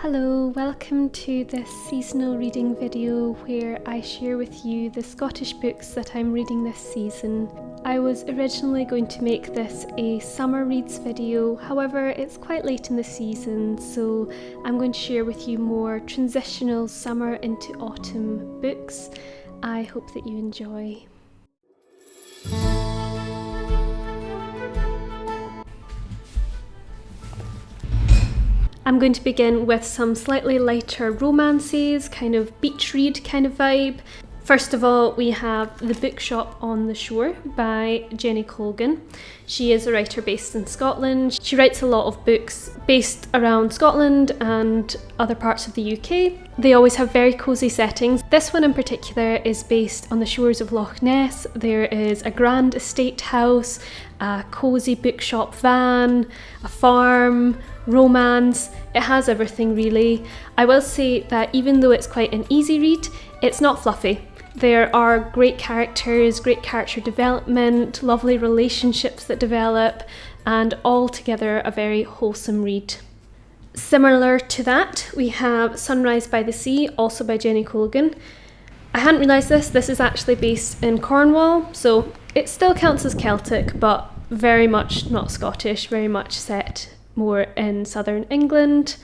Hello, welcome to this seasonal reading video where I share with you the Scottish books that I'm reading this season. I was originally going to make this a summer reads video, however it's quite late in the season, so I'm going to share with you more transitional summer into autumn books. I hope that you enjoy. I'm going to begin with some slightly lighter romances, kind of beach read kind of vibe. First of all, we have The Bookshop on the Shore by Jenny Colgan. She is a writer based in Scotland. She writes a lot of books based around Scotland and other parts of the UK. They always have very cosy settings. This one in particular is based on the shores of Loch Ness. There is a grand estate house, a cosy bookshop van, a farm, romance. It has everything really. I will say that even though it's quite an easy read, it's not fluffy. There are great characters, great character development, lovely relationships that develop, and altogether a very wholesome read. Similar to that, we have Sunrise by the Sea, also by Jenny Colgan. I hadn't realised this is actually based in Cornwall, so it still counts as Celtic, but very much not Scottish, very much set more in southern England,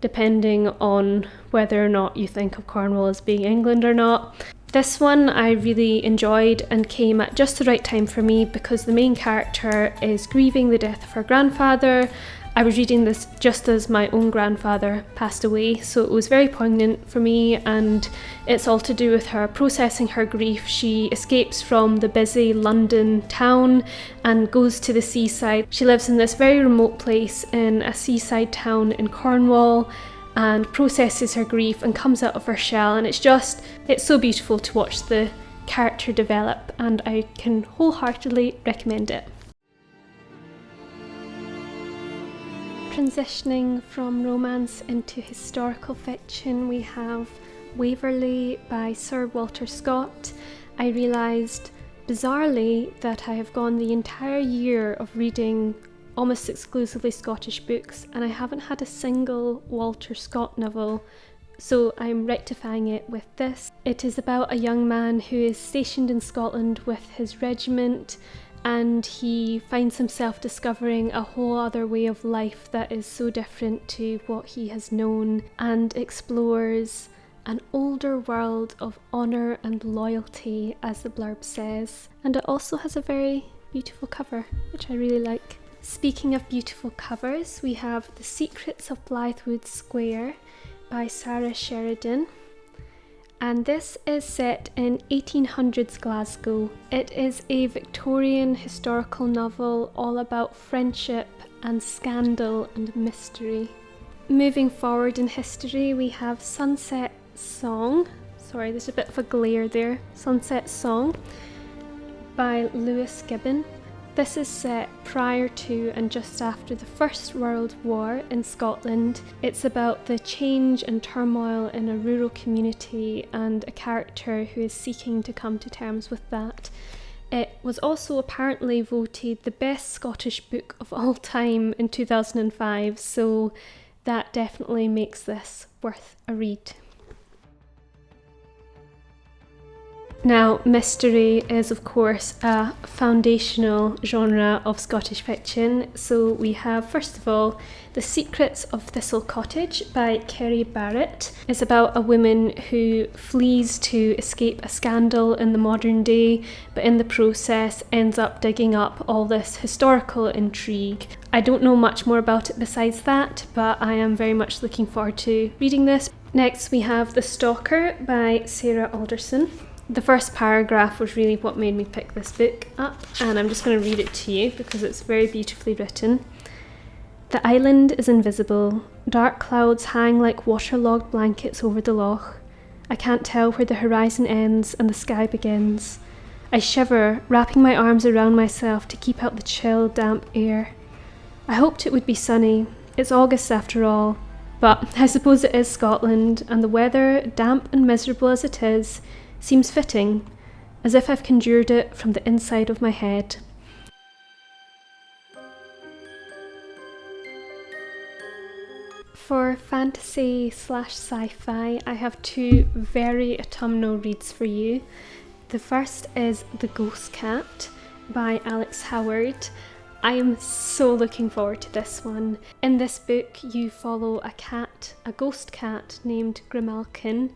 depending on whether or not you think of Cornwall as being England or not. This one I really enjoyed and came at just the right time for me because the main character is grieving the death of her grandfather. I was reading this just as my own grandfather passed away, so it was very poignant for me, and it's all to do with her processing her grief. She escapes from the busy London town and goes to the seaside. She lives in this very remote place in a seaside town in Cornwall and processes her grief and comes out of her shell, and it's so beautiful to watch the character develop, and I can wholeheartedly recommend it. Transitioning from romance into historical fiction, we have Waverley by Sir Walter Scott. I realised bizarrely that I have gone the entire year of reading almost exclusively Scottish books and I haven't had a single Walter Scott novel, so I'm rectifying it with this. It is about a young man who is stationed in Scotland with his regiment, and he finds himself discovering a whole other way of life that is so different to what he has known, and explores an older world of honour and loyalty, as the blurb says. And it also has a very beautiful cover, which I really like. Speaking of beautiful covers, we have The Secrets of Blythewood Square by Sarah Sheridan. And this is set in 1800s Glasgow. It is a Victorian historical novel all about friendship and scandal and mystery. Moving forward in history, we have Sunset Song. Sorry, there's a bit of a glare there. Sunset Song by Lewis Gibbon. This is set prior to and just after the First World War in Scotland. It's about the change and turmoil in a rural community and a character who is seeking to come to terms with that. It was also apparently voted the best Scottish book of all time in 2005, so that definitely makes this worth a read. Now, mystery is of course a foundational genre of Scottish fiction, so we have first of all The Secrets of Thistle Cottage by Kerry Barrett. It's about a woman who flees to escape a scandal in the modern day, but in the process ends up digging up all this historical intrigue. I don't know much more about it besides that, but I am very much looking forward to reading this. Next we have The Stalker by Sarah Alderson. The first paragraph was really what made me pick this book up, and I'm just going to read it to you because it's very beautifully written. The island is invisible. Dark clouds hang like waterlogged blankets over the loch. I can't tell where the horizon ends and the sky begins. I shiver, wrapping my arms around myself to keep out the chill, damp air. I hoped it would be sunny. It's August after all, but I suppose it is Scotland, and the weather, damp and miserable as it is, seems fitting, as if I've conjured it from the inside of my head. For fantasy/sci-fi, I have two very autumnal reads for you. The first is The Ghost Cat by Alex Howard. I am so looking forward to this one. In this book, you follow a ghost cat named Grimalkin,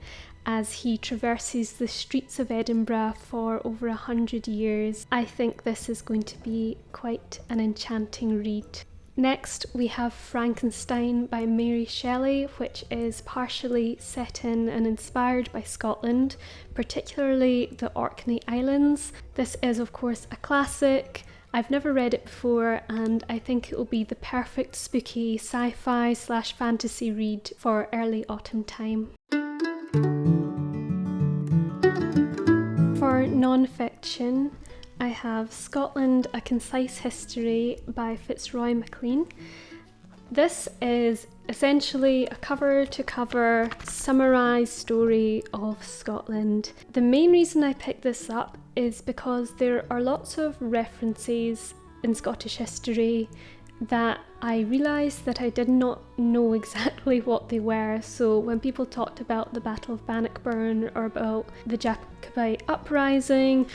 as he traverses the streets of Edinburgh for over 100 years. I think this is going to be quite an enchanting read. Next, we have Frankenstein by Mary Shelley, which is partially set in and inspired by Scotland, particularly the Orkney Islands. This is, of course, a classic. I've never read it before, and I think it will be the perfect spooky sci-fi/fantasy read for early autumn time. For non-fiction, I have Scotland, A Concise History by Fitzroy Maclean. This is essentially a cover-to-cover summarised story of Scotland. The main reason I picked this up is because there are lots of references in Scottish history that I realised that I did not know exactly what they were. So when people talked about the Battle of Bannockburn or about the Jacobite uprising,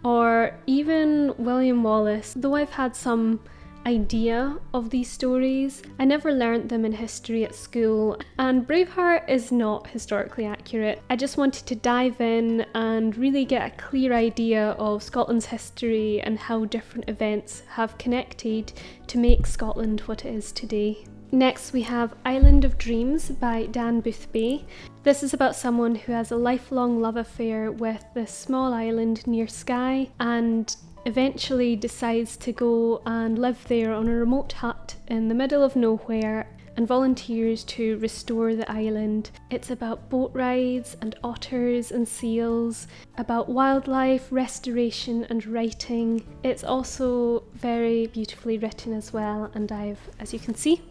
or even William Wallace, though I've had some idea of these stories, I never learnt them in history at school, and Braveheart is not historically accurate. I just wanted to dive in and really get a clear idea of Scotland's history and how different events have connected to make Scotland what it is today. Next, we have Island of Dreams by Dan Boothby. This is about someone who has a lifelong love affair with this small island near Skye and eventually decides to go and live there on a remote hut in the middle of nowhere and volunteers to restore the island. It's about boat rides and otters and seals, about wildlife, restoration and writing. It's also very beautifully written as well, and I've, as you can see,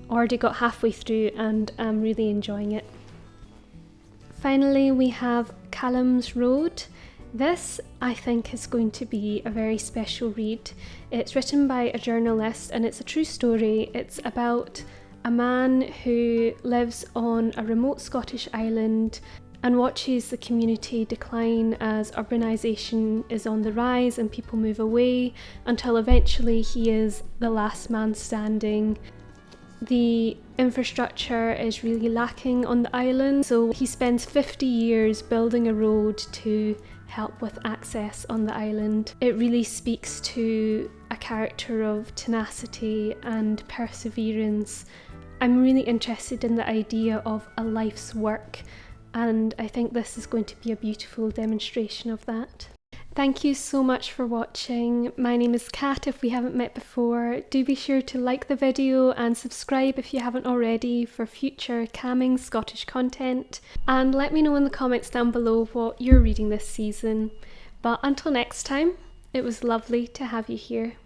already got halfway through and I'm really enjoying it. Finally, we have Callum's Road. This, I think, is going to be a very special read. It's written by a journalist and it's a true story. It's about a man who lives on a remote Scottish island and watches the community decline as urbanisation is on the rise and people move away, until eventually he is the last man standing. The infrastructure is really lacking on the island, so he spends 50 years building a road to help with access on the island. It really speaks to a character of tenacity and perseverance. I'm really interested in the idea of a life's work, and I think this is going to be a beautiful demonstration of that. Thank you so much for watching. My name is Kat. If we haven't met before, do be sure to like the video and subscribe if you haven't already for future calming Scottish content. And let me know in the comments down below what you're reading this season. But until next time, it was lovely to have you here.